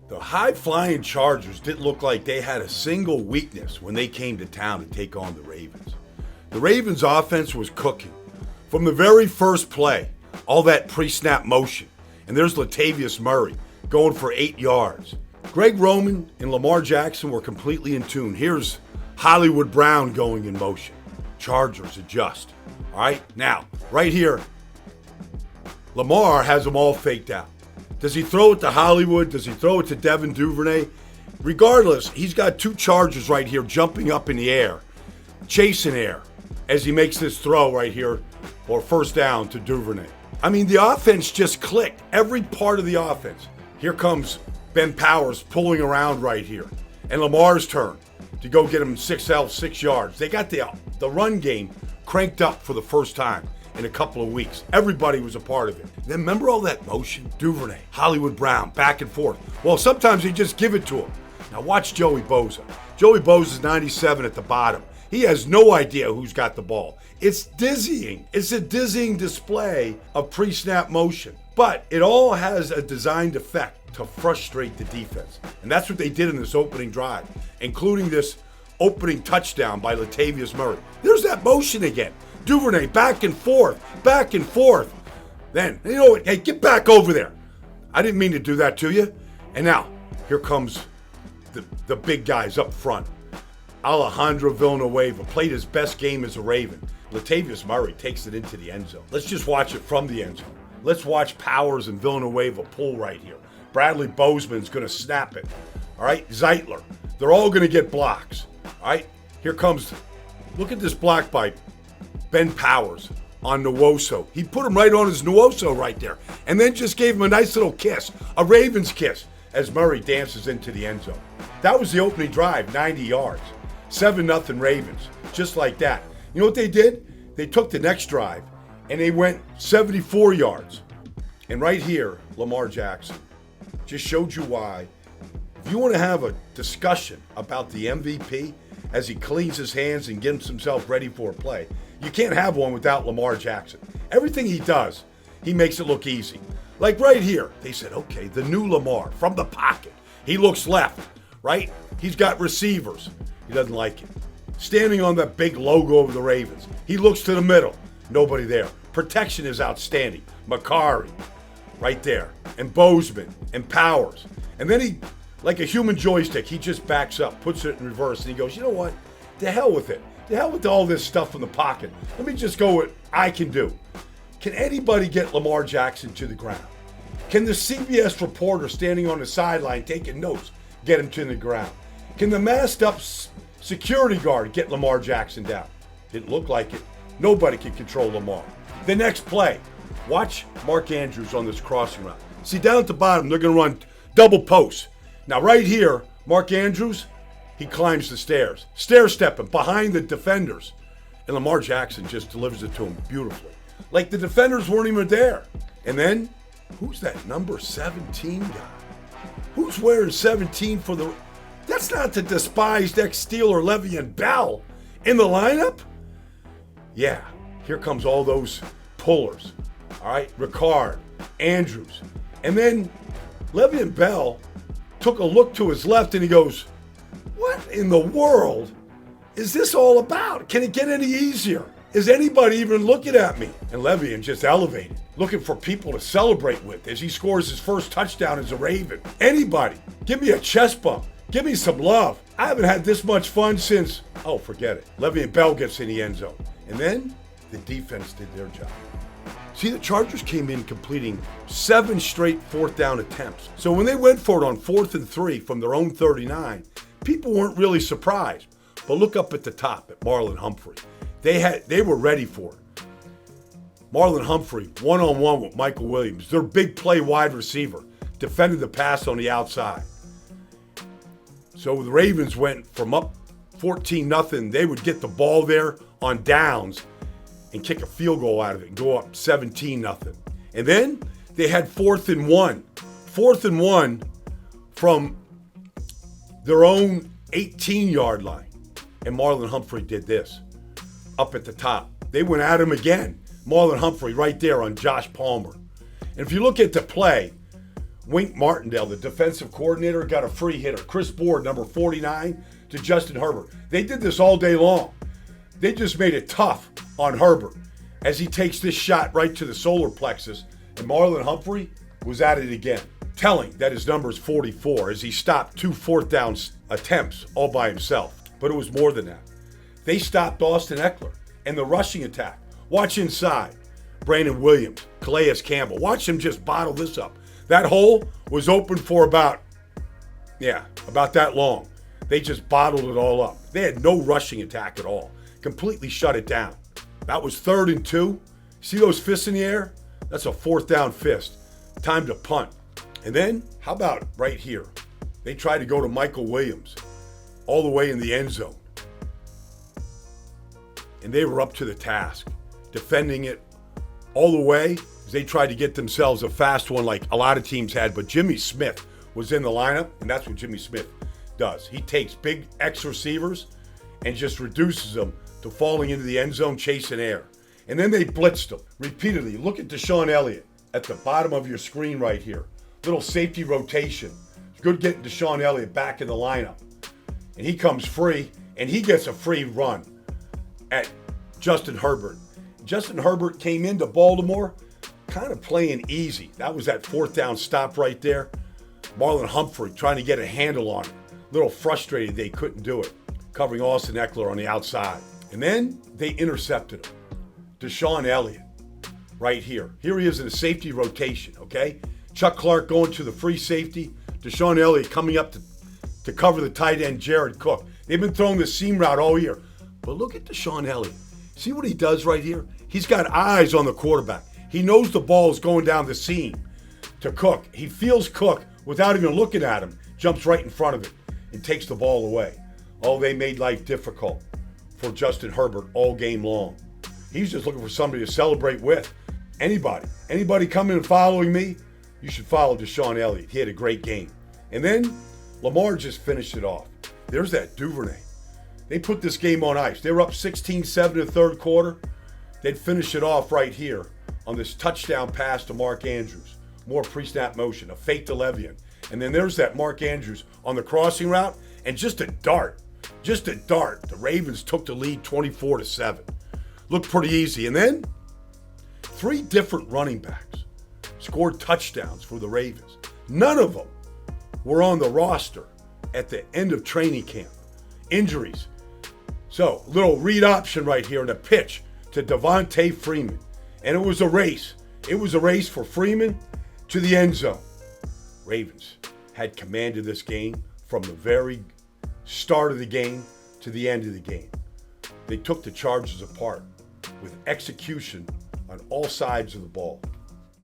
The high-flying Chargers didn't look like they had a single weakness when they came to town to take on the Ravens. The Ravens' offense was cooking. From the very first play, all that pre-snap motion, and there's Latavius Murray going for 8 yards. Greg Roman and Lamar Jackson were completely in tune. Here's Hollywood Brown going in motion. Chargers adjust. All right, now, right here, Lamar has them all faked out. Does he throw it to Hollywood? Does he throw it to Devin Duvernay? Regardless, he's got 2 Chargers right here jumping up in the air, chasing air, as he makes this throw right here, or first down to Duvernay. I mean, the offense just clicked. Every part of the offense. Here comes Ben Powers pulling around right here. And Lamar's turn to go get him 6 yards. They got the run game cranked up for the first time in a couple of weeks. Everybody was a part of it. Then remember all that motion? Duvernay, Hollywood Brown, back and forth. Well, sometimes they just give it to him. Now watch Joey Bosa. Joey Bosa's 97 at the bottom. He has no idea who's got the ball. It's dizzying. It's a dizzying display of pre-snap motion. But it all has a designed effect to frustrate the defense. And that's what they did in this opening drive, including this opening touchdown by Latavius Murray. There's that motion again. Duvernay back and forth, back and forth. Then, you know what? Hey, get back over there. I didn't mean to do that to you. And now, here comes the big guys up front. Alejandro Villanueva played his best game as a Raven. Latavius Murray takes it into the end zone. Let's just watch it from the end zone. Let's watch Powers and Villanueva pull right here. Bradley Bozeman's going to snap it. All right, Zeitler. They're all going to get blocks. All right, here comes, look at this block by Ben Powers on Nwosu. He put him right on his Nwosu right there and then just gave him a nice little kiss, a Ravens kiss, as Murray dances into the end zone. That was the opening drive, 90 yards. 7-0 Ravens, just like that. You know what they did? They took the next drive and they went 74 yards. And right here, Lamar Jackson just showed you why. If you want to have a discussion about the MVP as he cleans his hands and gets himself ready for a play, you can't have one without Lamar Jackson. Everything he does, he makes it look easy. Like right here, they said, okay, the new Lamar from the pocket. He looks left, right? He's got receivers. He doesn't like it. Standing on that big logo of the Ravens. He looks to the middle. Nobody there. Protection is outstanding. Makari, right there. And Bozeman and Powers. And then he, like a human joystick, he just backs up, puts it in reverse, and he goes, you know what? To hell with it. To hell with all this stuff in the pocket. Let me just go what I can do. Can anybody get Lamar Jackson to the ground? Can the CBS reporter standing on the sideline taking notes get him to the ground? Can the masked up security guard get Lamar Jackson down? Didn't look like it. Nobody can control Lamar. The next play, watch Mark Andrews on this crossing route. See, down at the bottom, they're going to run double posts. Now, right here, Mark Andrews, he climbs the stairs. Stair-stepping behind the defenders. And Lamar Jackson just delivers it to him beautifully. Like the defenders weren't even there. And then, who's that number 17 guy? Who's wearing 17 for the... That's not the despised ex-Steeler LeVeon Bell in the lineup? Yeah, here comes all those pullers. All right, Ricard, Andrews. And then LeVeon Bell took a look to his left and he goes, what in the world is this all about? Can it get any easier? Is anybody even looking at me? And LeVeon just elevated, looking for people to celebrate with as he scores his first touchdown as a Raven. Anybody, give me a chest bump. Give me some love. I haven't had this much fun since, oh, forget it. LeVeon Bell gets in the end zone. And then the defense did their job. See, the Chargers came in completing 7 straight fourth down attempts. So when they went for it on 4th and 3 from their own 39, people weren't really surprised. But look up at the top at Marlon Humphrey. They were ready for it. Marlon Humphrey, one-on-one with Michael Williams, their big play wide receiver, defended the pass on the outside. So the Ravens went from up 14-0. They would get the ball there on downs and kick a field goal out of it and go up 17-0. And then they had 4th and 1. 4th and 1 from their own 18-yard line. And Marlon Humphrey did this up at the top. They went at him again. Marlon Humphrey right there on Josh Palmer. And if you look at the play, Wink Martindale, the defensive coordinator, got a free hitter. Chris Board, number 49, to Justin Herbert. They did this all day long. They just made it tough on Herbert as he takes this shot right to the solar plexus. And Marlon Humphrey was at it again. Telling that his number is 44 as he stopped 2 fourth down attempts all by himself. But it was more than that. They stopped Austin Eckler and the rushing attack. Watch inside. Brandon Williams, Calais Campbell. Watch him just bottle this up. That hole was open for about that long. They just bottled it all up. They had no rushing attack at all. Completely shut it down. That was 3rd and 2. See those fists in the air? That's a 4th down fist. Time to punt. And then, how about right here? They tried to go to Michael Williams all the way in the end zone. And they were up to the task, defending it all the way as they tried to get themselves a fast one like a lot of teams had. But Jimmy Smith was in the lineup, and that's what Jimmy Smith does. He takes big X receivers and just reduces them to falling into the end zone chasing air. And then they blitzed them repeatedly. Look at Deshaun Elliott at the bottom of your screen right here. Little safety rotation. It's good getting Deshaun Elliott back in the lineup. And he comes free, and he gets a free run at Justin Herbert. Justin Herbert came into Baltimore kind of playing easy. That was that 4th down stop right there. Marlon Humphrey trying to get a handle on it. A little frustrated they couldn't do it. Covering Austin Eckler on the outside. And then they intercepted him. Deshaun Elliott right here. Here he is in a safety rotation, okay? Chuck Clark going to the free safety. Deshaun Elliott coming up to cover the tight end, Jared Cook. They've been throwing the seam route all year. But look at Deshaun Elliott. See what he does right here? He's got eyes on the quarterback. He knows the ball is going down the seam to Cook. He feels Cook without even looking at him. Jumps right in front of it and takes the ball away. Oh, they made life difficult for Justin Herbert all game long. He's just looking for somebody to celebrate with. Anybody coming and following me, you should follow Deshaun Elliott. He had a great game. And then Lamar just finished it off. There's that Duvernay. They put this game on ice. They were up 16-7 in the 3rd quarter. They'd finish it off right here on this touchdown pass to Mark Andrews. More pre-snap motion, a fake to LeVeon. And then there's that Mark Andrews on the crossing route, and just a dart. The Ravens took the lead 24-7. Looked pretty easy. And then 3 different running backs scored touchdowns for the Ravens. None of them were on the roster at the end of training camp. Injuries. So, little read option right here and a pitch to Devontae Freeman. And it was a race. It was a race for Freeman to the end zone. Ravens had command of this game from the very start of the game to the end of the game. They took the Chargers apart with execution on all sides of the ball.